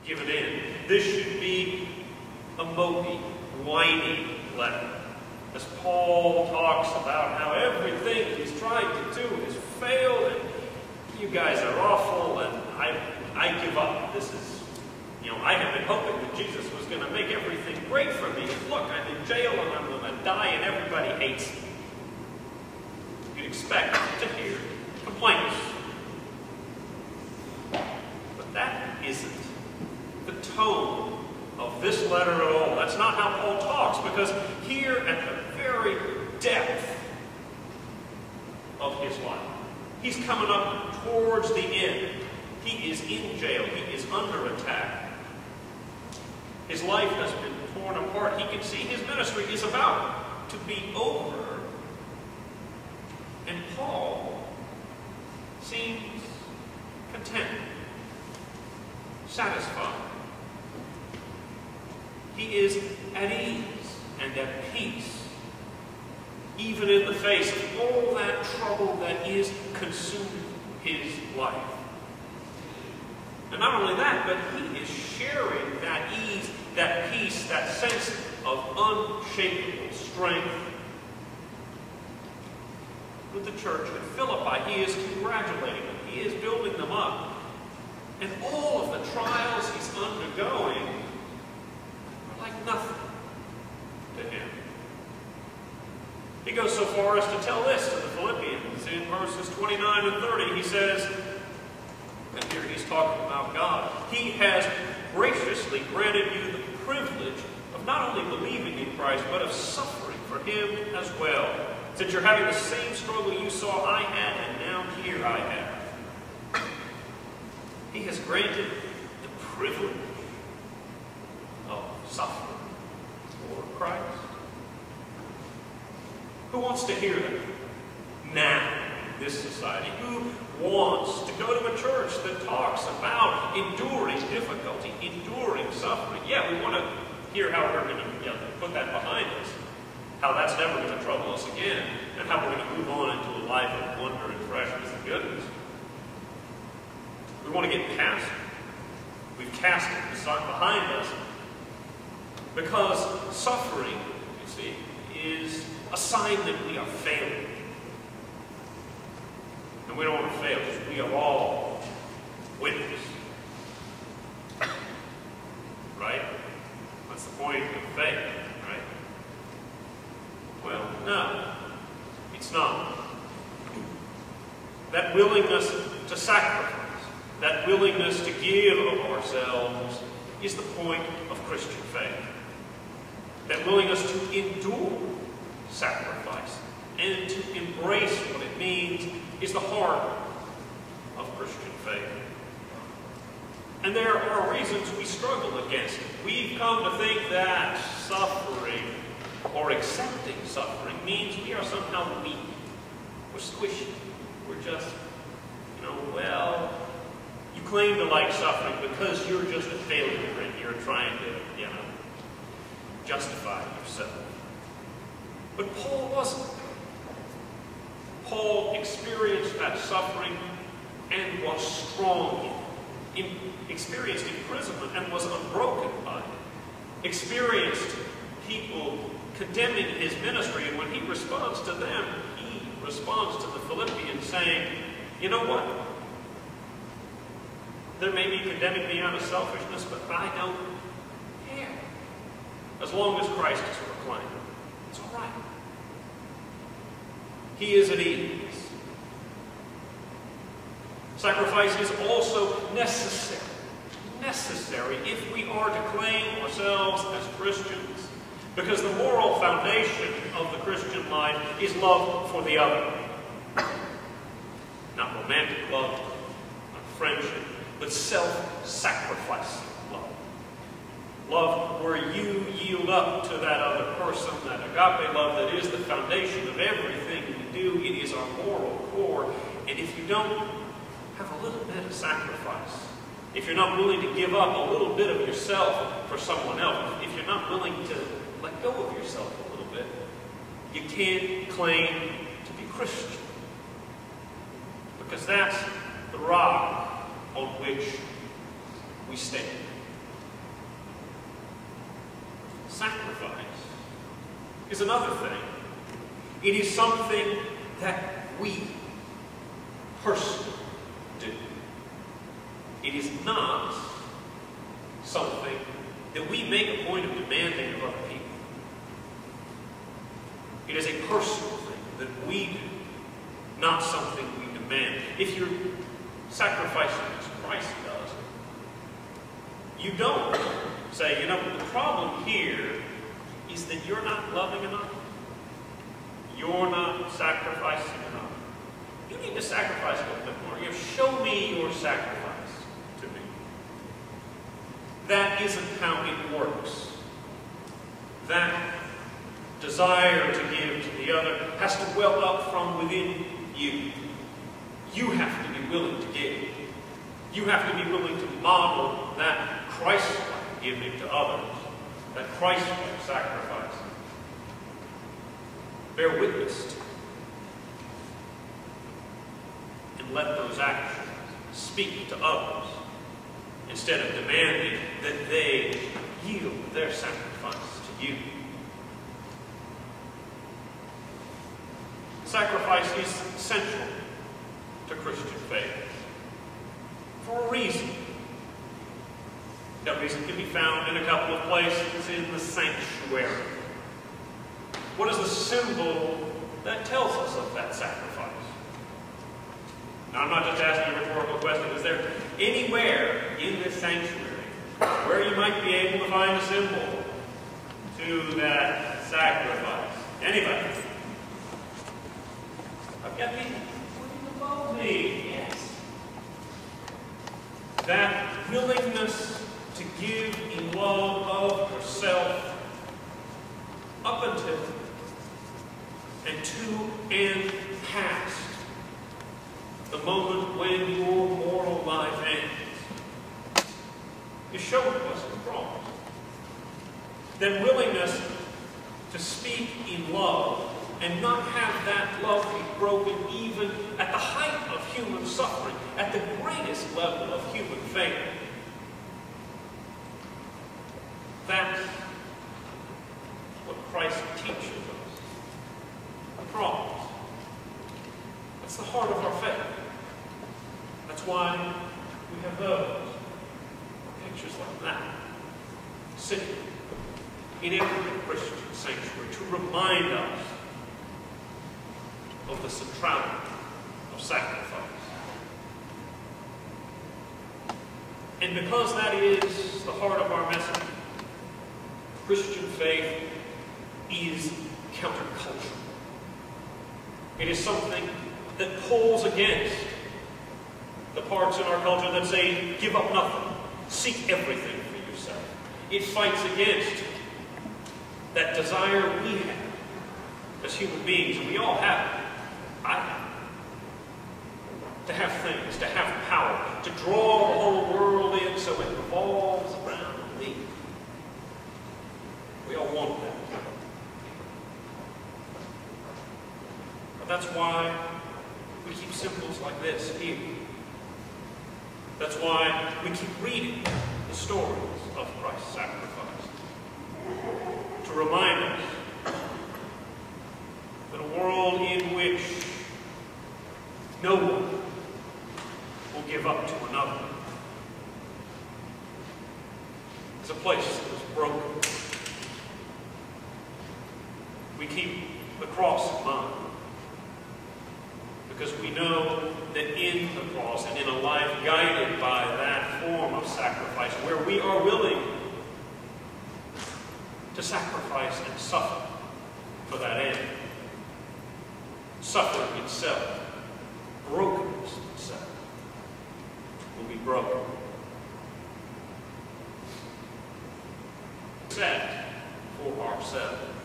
given in. This should be a mopey, whiny letter. As Paul talks about how everything he's tried to do has failed, and you guys are awful, and I give up. This is, I have been hoping that Jesus was going to make everything great for me. And look, I'm in jail, and I'm going to die, and everybody hates me. You'd expect to hear complaints. But that isn't the tone of this letter at all. That's not how Paul talks, because here at the very depth of his life, he's coming up towards the end. He is in jail. He is under attack. His life has been torn apart. He can see his ministry is about to be over. And Paul seems content, satisfied. He is at ease and at peace, even in the face of all that trouble that is consuming his life. And not only that, but he is sharing that ease, that peace, that sense of unshakable strength with the church at Philippi. He is congratulating them. He is building them up. And all of the trials he's undergoing are like nothing to him. He goes so far as to tell this to the Philippians in verses 29 and 30. He says, and here he's talking about God, He has graciously granted you the privilege of not only believing in Christ, but of suffering for Him as well. Since you're having the same struggle you saw I had, and now here I have. He has granted the privilege of suffering for Christ. Who wants to hear that now in this society? Who wants to go to a church that talks about enduring difficulty, enduring suffering? Yeah, we want to hear how we're going to put that behind us, how that's never going to trouble us again, and how we're going to move on into a life of wonder and freshness and goodness. We want to get past it. We've cast it behind us because suffering, you see, is a sign that we are failing. And we don't want to fail because we are all winners. Right? That's the point of faith, right? Well, no, it's not. That willingness to sacrifice, that willingness to give of ourselves is the point of Christian faith. That willingness to endure sacrifice and to embrace what it means is the heart of Christian faith. And there are reasons we struggle against it. We've come to think that suffering or accepting suffering means we are somehow weak. We're squishy. We're just, well, you claim to like suffering because you're just a failure and you're trying to, justify yourself. But Paul wasn't. Paul experienced that suffering and was strong in it. Experienced imprisonment and was unbroken by it. Experienced people condemning his ministry, and when he responds to them, he responds to the Philippians saying, you know what? They may be condemning me out of selfishness, but I don't care. As long as Christ is proclaimed, it's all right. He is at ease. Sacrifice is also necessary. Necessary if we are to claim ourselves as Christians. Because the moral foundation of the Christian life is love for the other. Not romantic love, not friendship, but self-sacrificing love. Love where you yield up to that other person, that agape love that is the foundation of everything we do. It is our moral core. And if you don't have a little bit of sacrifice, if you're not willing to give up a little bit of yourself for someone else, if you're not willing to let go of yourself a little bit, you can't claim to be Christian. Because that's the rock on which we stand. Sacrifice is another thing. It is something that we personally do. It is not something that we make a point of demanding of other people. It is a personal thing that we do, not something we demand. If you're sacrificing as Christ does, you don't say, you know, the problem here is that you're not loving enough. You're not sacrificing enough. You need to sacrifice a little bit more. You know, show me your sacrifice to me. That isn't how it works. That desire to give to the other has to well up from within you. You have to be willing to give. You have to be willing to model that Christ-like giving to others, that Christ-like sacrifice. Bear witness to it. And let those actions speak to others instead of demanding that they yield their sacrifice to you. Sacrifice is central to Christian faith for a reason. That reason can be found in a couple of places in the sanctuary. What is the symbol that tells us of that sacrifice? Now, I'm not just asking a rhetorical question. Is there anywhere in this sanctuary where you might be able to find a symbol to that sacrifice? Anybody? I've got people above me. Yes. That willingness to give in love of herself up until and to and past the moment when your mortal life ends is shown to us in the cross. Then willingness to speak in love and not have that love be broken even at the height of human suffering, at the greatest level of human faith. That's what Christ teaches us. The cross. That's the heart of our faith. That's why we have those pictures like that sitting in every Christian sanctuary to remind us of the centrality of sacrifice. And because that is the heart of our message, Christian faith is countercultural. It is something that pulls against the parts in our culture that say, give up nothing, seek everything for yourself. It fights against that desire we have as human beings, and we all have it. I have it. To have things, to have power, to draw the whole world in so it revolves around me. We all want that. But that's why we keep symbols like this here. That's why we keep reading the stories of Christ's sacrifice. To remind us that a world in which no one will give up to another is a place that was broken. We keep the cross in mind because we know that in the cross and in a life guided by that form of sacrifice, where we are willing to sacrifice and suffer for that end, suffering itself, brokenness itself, will be broken. Set for ourselves.